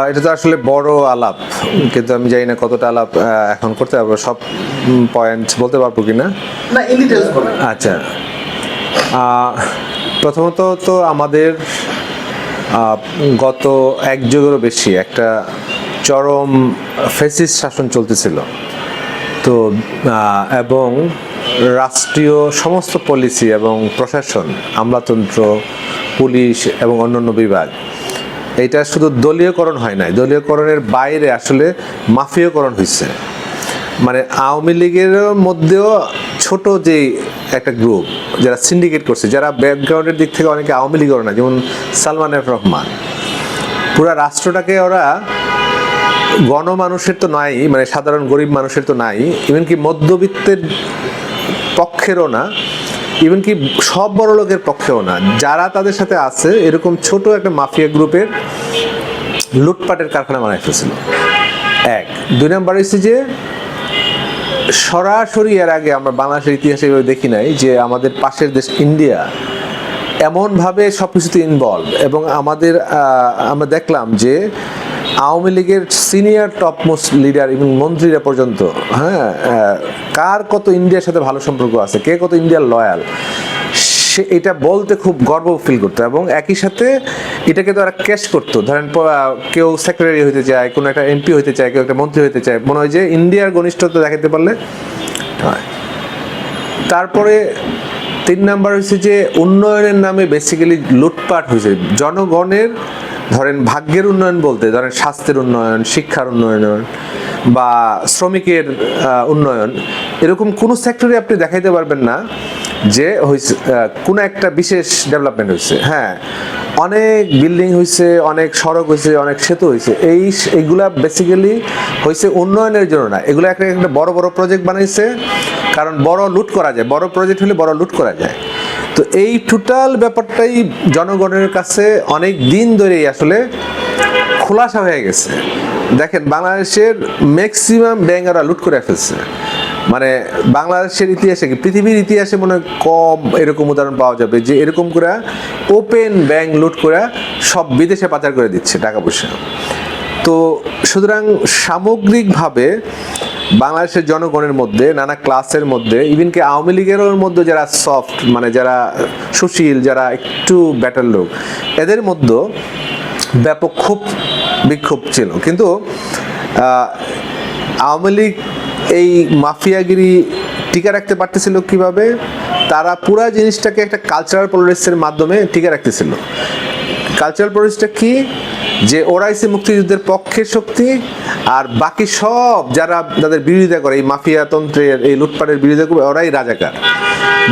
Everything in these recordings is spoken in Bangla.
এটা তো আসলে বড় আলাপ, কিন্তু আমি জানি না কতটা আলাপ এখন করতে পারবো, সব পয়েন্ট বলতে পারবো কিনা। না, ইন ডিটেইলস বলেন। আচ্ছা, প্রথমত তো আমাদের গত এক যুগেরও বেশি একটা চরম ফ্যাসিস্ট শাসন চলতেছিল। তো এবং রাষ্ট্রীয় সমস্ত পলিসি এবং প্রশাসন, আমলাতন্ত্র, পুলিশ এবং অন্যান্য বিভাগ, এটা শুধু দলীয়করণ হয় নাই, দলীয়করণের বাইরে আসলে মাফিয়াকরণ হয়েছে। মানে আওয়ামী লীগের মধ্যেও ছোট যে একটা গ্রুপ যারা সিন্ডিকেট করছে, যারা ব্যাকগ্রাউন্ডের দিক থেকে অনেকে আওয়ামী লীগের না, যেমন সালমান এফ রহমান, পুরা রাষ্ট্রটাকে ওরা গণমানুষের তো নাই, মানে সাধারণ গরিব মানুষের তো নাই, ইভেন কি মধ্যবিত্তের পক্ষেরও না, ইভেন কি সব বড় লোকের পক্ষেও না, যারা তাদের সাথে আছে এরকম ছোট একটা মাফিয়া গ্রুপের লুটপাটের কারখানা বানাই ফেলছিল। এক, দুই নাম্বার হচ্ছে যে সরাসরি এর আগে আমরা বাংলাদেশের ইতিহাসে এভাবে দেখি নাই যে আমাদের পাশের দেশ ইন্ডিয়া এমনভাবে সব কিছুতে ইনভলভ, এবং আমরা দেখলাম যে আওয়ামী লীগের সিনিয়র টপ মোস্ট লিডার এবং মন্ত্রীরা পর্যন্ত, হ্যাঁ, কার কত ইন্ডিয়ার সাথে ভালো সম্পর্ক আছে, কে কত ইন্ডিয়ার লয়াল, সে এটা বলতে খুব গর্ব ফিল করতো। এবং একই সাথে এটাকে তো ওরা ক্যাশ করতো। ধরেন কেউ সেক্রেটারি হইতে চায়, কোনো একটা এমপি হইতে চায়, কেউ একটা মন্ত্রী হইতে চায়, মনে হয় যে ইন্ডিয়ার ঘনিষ্ঠতা দেখাতে পারলে হয়। তারপরে তিন নাম্বার হচ্ছে যে উন্নয়নের নামে বেসিক্যালি লুটপাট হয়েছে জনগণের। ধরেন ভাগ্যের উন্নয়ন বলতে ধরেন স্বাস্থ্যের উন্নয়ন, শিক্ষার উন্নয়ন বা শ্রমিকের উন্নয়ন, এরকম কোনো সেক্টরে আপনি দেখাইতে পারবেন না যে হয়েছে কোনো একটা বিশেষ ডেভেলপমেন্ট হয়েছে। হ্যাঁ, অনেক বিল্ডিং হয়েছে, অনেক সড়ক হয়েছে, অনেক সেতু হয়েছে, এইগুলা বেসিক্যালি হয়েছে উন্নয়নের জন্য না, এগুলো একটা একটা বড় বড় প্রজেক্ট বানাইছে, কারণ বড় লুট করা যায়, বড় প্রজেক্ট হলে বড় লুট করা যায়। তো এই টোটাল ব্যাপারটাই জনগণের কাছে অনেক দিন ধরেই আসলে খোলাসা হয়ে গেছে। দেখেন বাংলাদেশের ম্যাক্সিমাম ব্যাংক ওরা লুট করে ফেলছে। মানে বাংলাদেশের ইতিহাসে কি পৃথিবীর ইতিহাসে মনে হয় কম এরকম উদাহরণ পাওয়া যাবে যে এরকম করে ওপেন ব্যাংক লুট করে সব বিদেশে পাচার করে দিচ্ছে টাকা পয়সা। তো সুতরাং সামগ্রিকভাবে বাংলাদেশের জনগণের মধ্যে নানা ক্লাসের মধ্যে, ইভেন কি আওয়ামী লীগের মধ্যে যারা সফট, মানে যারা সুশীল, যারা একটু বেটার লোক, এদের মধ্যে ব্যাপক বিক্ষোভ ছিল। কিন্তু আওয়ামী লীগ এই মাফিয়াগিরি টিকে রাখতে পারতেছিল কিভাবে? তারা পুরা জিনিসটাকে একটা কালচারাল পলিটিক্সের মাধ্যমে টিকে রাখতেছিল। কালচারাল পলিটিক্সটা কি? যে ওরাই সে মুক্তিযুদ্ধের পক্ষের শক্তি, আর বাকি সব যারা তাদের বিরোধিতা করে, এই মাফিয়া তন্ত্রের, এই লুটপাটের বিরোধিতা করে, ওরাই রাজাকার।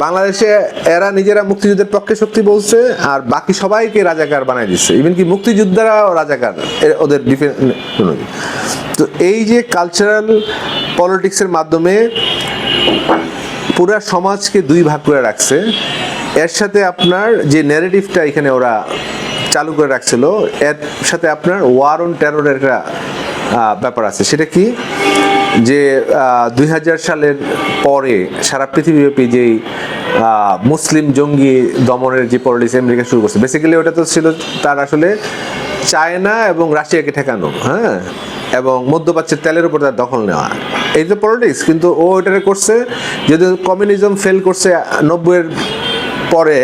বাংলাদেশে এরা নিজেরা মুক্তিযুদ্ধের পক্ষে শক্তি বলছে, আর বাকি সবাইকে রাজাকার বানাই দিচ্ছে, ইভেন কি মুক্তিযোদ্ধারাও রাজাকার ওদের ডিফেন্স। তো এই যে কালচারাল পলিটিক্সের মাধ্যমে পুরা সমাজকে দুই ভাগ করে রাখছে, এর সাথে আপনার যে ন্যারেটিভটা এখানে ওরা চালু করে রাখছিল, এর সাথে আপনার ওয়ার অন টেররের একটা ব্যাপার আছে। সেটা কি? যে 2000 সালের পরে সারা পৃথিবীব্যাপী যেই মুসলিম জঙ্গি দমনের যে পলিটিক্স আমেরিকা শুরু করছে, বেসিক্যালি ওটা তো ছিল তার আসলে চায়না এবং রাশিয়াকে ঠেকানো, হ্যাঁ, এবং মধ্যপ্রাচ্যের তেলের উপর তার দখল নেওয়া, এই যে পলিটিক্স। কিন্তু ও এটাকে করছে, যদি কমিউনিজম ফেল করছে 90-এর পরে,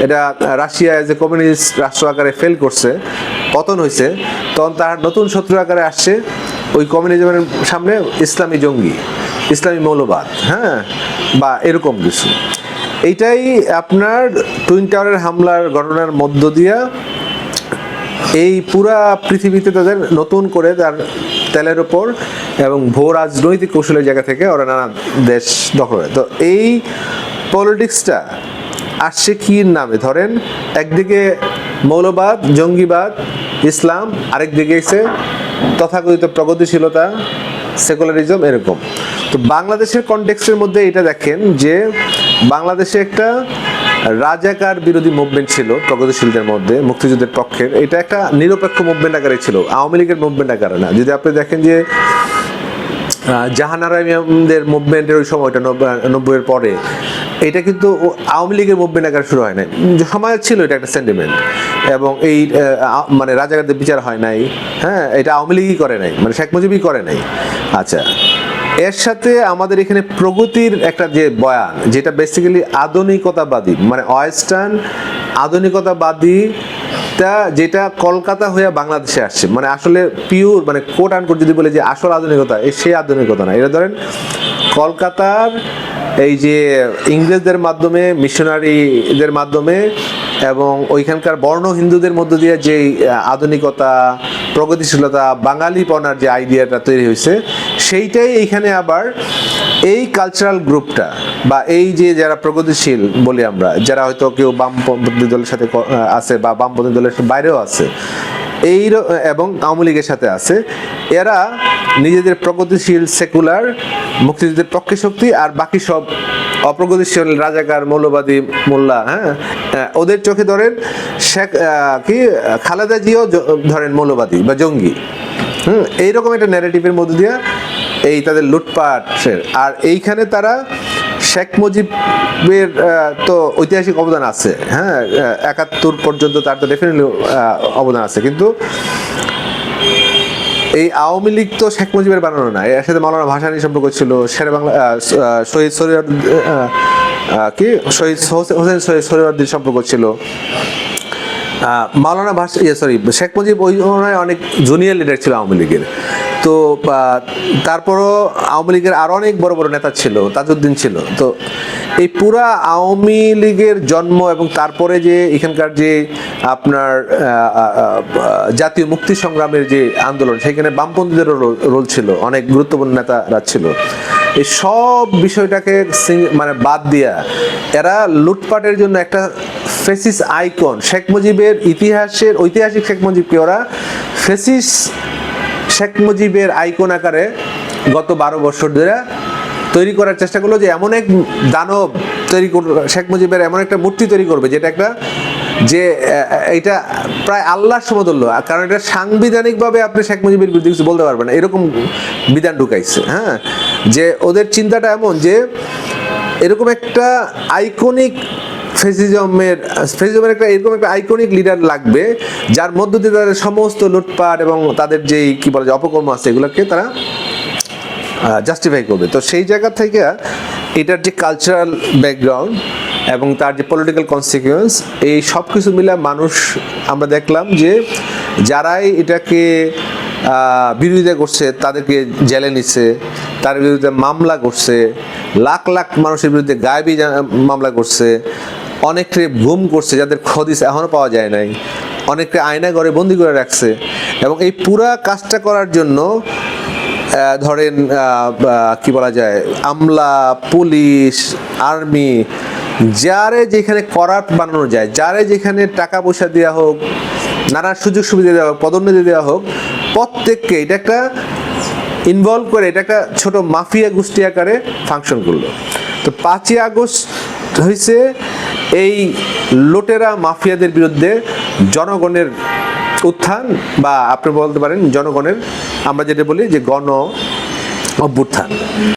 এটা রাশিয়া যে কমিউনিস্ট রাষ্ট্র আকারে ফেল করছে, পতন হয়েছে, তখন তার নতুন শত্রু আকারে আসছে ওই কমিউনিজমের সামনে ইসলামী জঙ্গি, ইসলামী মৌলবাদ, হ্যাঁ, বা এরকম কিছু। এইটাই আপনার টুইন টাওয়ারের হামলার ঘটনার মধ্য দিয়া এই পুরা পৃথিবীতে তাদের নতুন করে তার তেলের ওপর এবং ভূ রাজনৈতিক কৌশলের জায়গা থেকে ওরা নানা দেশ দখল করে। তো এই পলিটিক্সটা আসছে কি নামে? ধরেন একদিকে মৌলবাদ, জঙ্গিবাদ, ইসলাম, আরেকদিকে এসে তথাকথিত প্রগতিশীলতা, সেকুলারিজম, এরকম। তো বাংলাদেশের কনটেক্সটের মধ্যে এটা দেখেন যে বাংলাদেশে একটা রাজাকার বিরোধী মুভমেন্ট ছিল প্রগতিশীলদের মধ্যে, মুক্তিযুদ্ধের পক্ষের। এটা একটা নিরপেক্ষ মুভমেন্ট আকারে ছিল, আওয়ামী লীগের মুভমেন্ট আকারে না। যদি আপনি দেখেন যে জাহানারা ইমামদের মুভমেন্টের ওই সময়টা 90-এর পরে, এটা কিন্তু আওয়ামী লীগের মুভমেন্ট আকারে শুরু হয় নাই, সময় ছিল এটা একটা সেন্টিমেন্ট, এবং এই মানে রাজাকারদের বিচার হয় নাই, হ্যাঁ, এটা আওয়ামী লীগই করে নাই, মানে শেখ মুজিবই করে নাই। আচ্ছা, এর সাথে আমাদের এখানে প্রগতির একটা যে বয়ান, যেটা বেসিক্যালি আধুনিকতাবাদী, মানে ওয়েস্টার্ন আধুনিকতাবাদী, যেটা কলকাতা হয়ে বাংলাদেশে আসছে, মানে আসলে পিওর, মানে কোট আনকোট যদি বলে যে আসল আধুনিকতা, সেই আধুনিকতা না। এটা ধরেন কলকাতার এই যে ইংরেজদের মাধ্যমে, মিশনারিদের মাধ্যমে এবং ওইখানকার বর্ণ হিন্দুদের মধ্য দিয়ে যে আধুনিকতা, প্রগতিশীলতা, বাঙালিপনার যে আইডিয়াটা তৈরি হয়েছে, সেইটাই এইখানে আবার এই কালচারাল গ্রুপটা বা এই যে যারা প্রগতিশীল বলি আমরা, যারা হয়তো কেউ বামপন্থী দলের সাথে আছে বা বামপন্থী দলের বাইরেও আছে, এই এবং আওয়ামী লীগের সাথে আছে, এরা নিজেদের প্রগতিশীল সেকুলার মুক্তিযুদ্ধের পক্ষে শক্তি, আর বাকি সব অপ্রগতিশীল রাজাকার, মৌলবাদী, মোল্লা, হ্যাঁ, ওদের চোখে ধরেন কি খালেদা জিও ধরেন মৌলবাদী বা জঙ্গি, এইরকম একটা ন্যারেটিভের মধ্যে দিয়ে এই তাদের লুটপাটের। আর এইখানে তারা শেখ মুজিবের তো ঐতিহাসিক অবদান আছে, হ্যাঁ, ৭১ পর্যন্ত তার তো ডেফিনেটলি অবদান আছে, কিন্তু এই আওয়ামী লীগ তো শেখ মুজিবের বানানো না, এর সাথে মাওলানা ভাসানী সম্পর্ক ছিল, শেরে বাংলা শহীদ হোসেন সোহরাওয়ার্দীর সম্পর্ক ছিল, মাওলানা শেখ মুজিব ওই সময় অনেক জুনিয়র লিডার ছিল আওয়ামী লীগের। তো তারপরও আওয়ামী লীগের আরো অনেক বড় বড় নেতা ছিল, তাজউদ্দিন ছিল। তো এই পুরা আওয়ামী লীগের জন্ম এবং তারপরে যে এখানকার যে আপনার জাতীয় মুক্তি সংগ্রামের যে আন্দোলন, সেখানে বামপন্থীদেরও রোল ছিল, অনেক গুরুত্বপূর্ণ নেতারা ছিল। এই সব বিষয়টাকে মানে বাদ দিয়া এরা লুটপাটের জন্য একটা ফেসিস আইকন, শেখ মুজিবের ইতিহাসের ঐতিহাসিক শেখ মুজিবকে ওরা ফেসিস শেখ মুজিবের আইকন আকারে গত 12 বছর ধরে তৈরি করার চেষ্টা করলো, যে এমন এক দানব তৈরি করলো, শেখ মুজিবের এমন একটা মূর্তি তৈরি করবে যেটা একটা, যে এটা প্রায় আল্লাহর সমতুল্য, কারণ এটা সাংবিধানিকভাবে আপনি শেখ মুজিবের বিরুদ্ধে কিছু বলতে পারবেন না, এরকম বিধান ঢুকাইছে। হ্যাঁ, যে ওদের চিন্তাটা এমন যে এরকম একটা আইকনিক ফেসিজমের একটা এরকম একটা আইকনিক লিডার লাগবে, যার মধ্য দিয়ে তাদের সমস্ত লুটপাট এবং তাদের যেই কি বলে যে অপকর্ম আছে, এগুলোকে তারা জাস্টিফাই করবে। তো সেই জায়গা থেকে এটার যে কালচারাল ব্যাকগ্রাউন্ড এবং তার যে পলিটিক্যাল কনসিকুয়েন্স, এই সব কিছু মিলে মানুষ আমরা দেখলাম যে যারাই এটাকে বিরোধিতা করছে তাদেরকে জেলে নিচ্ছে, তার বিরুদ্ধে মামলা করছে, লাখ লাখ মানুষের বিরুদ্ধে গায়েবী মামলা করছে, অনেককে গুম করছে যাদের খদিস এখনও পাওয়া যায় নাই, অনেককে আয়না ঘরে বন্দি করে রাখছে। এবং এই পুরা কাজটা করার জন্য ধরেন কি বলা যায়, আমলা, পুলিশ, আর্মি, যারে যেখানে করাপ্ট বানানো যায়, যারে যেখানে টাকা পয়সা দেওয়া হোক, নানা সুযোগ সুবিধা দেওয়া হোক, পদোন্নতি দেওয়া হোক, প্রত্যেককে এটা একটা ইনভলভ করে এটা একটা ছোট মাফিয়া গোষ্ঠী আকারে ফাংশন করলো। তো 5ই আগস্ট হয়েছে এই লুটেরা মাফিয়াদের বিরুদ্ধে জনগণের উত্থান, বা আপনি বলতে পারেন জনগণের, আমরা যেটা বলি যে গণ অভ্যুত্থান।